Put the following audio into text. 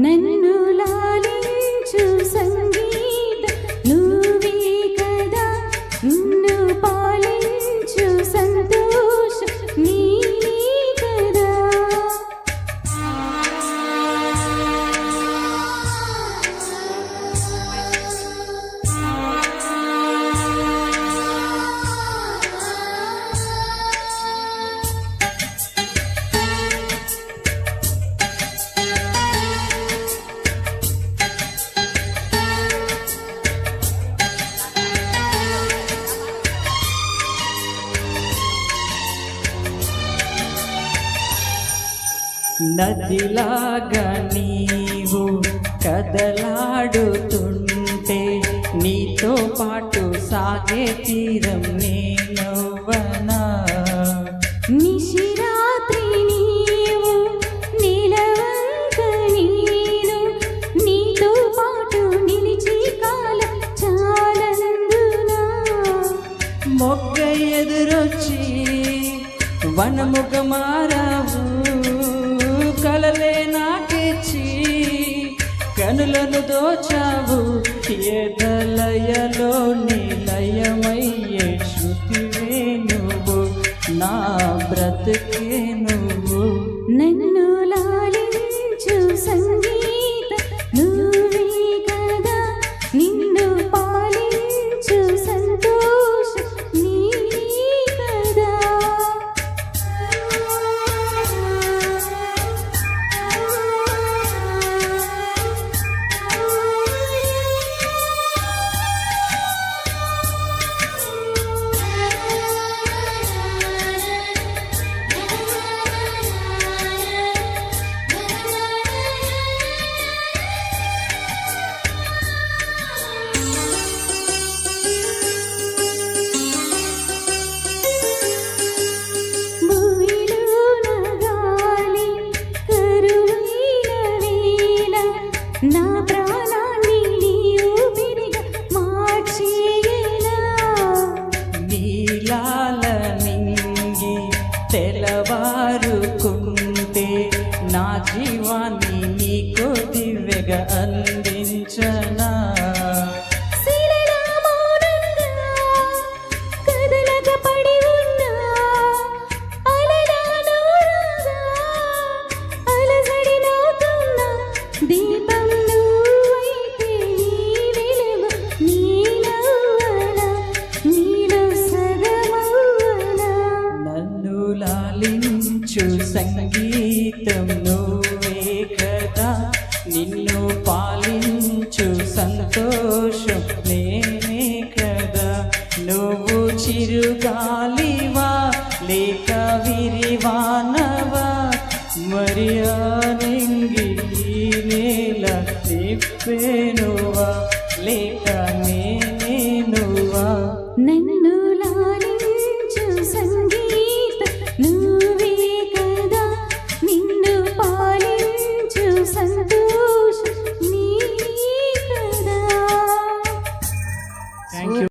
నన్ను లాలించు సంగీత నువ్వే కదా, నిన్ను పాలించు సంతోష నీవే కదా. నదిలాగా నీవు కదలాడుతుంటే నీతో పాటు సాగే తీరం నేనవ్వనా. నిశిరాత్రి నీవు నీలవంక నేను, నీతో పాటు నిలిచి కాలం చాలందునా. మొగ్గ ఎదురొచ్చి వనముగ మారావు, కలలే నాకిచ్చి కనులను దోచావు. ఎదలయలో నిలయమయ్యే శృతివే నువ్వు, నా బ్రతుకే నువ్వు. నన్ను లాలించు సంగీత నువ్వే కదా, నిన్ను పాలించు సంతోష నీవే కదా. నా ప్రాణాన్ని ఊపిరిగా మార్చేయనా. నీలాల నింగి తెలవారుకుంటే నా జీవాన్ని నీకు దివ్యగా అందించనా. శిలలా మౌనంగా కదలక పడి ఉన్నా, అలలా నూరాగా అలజడి నవ్వుతున్నా. దీపం నువ్వైతే నీ వెలుగు నీలవ్వనా, నీలో సగమవ్వనా. నన్ను లాలించు సంగీతం నువ్వే కదా, నిన్ను పాలించు సంతోషం నేనే కదా. నువ్వు చిరుగాలివా లేక విరివానవా, మరి ఆ నింగి నేల తిప్పేనువా.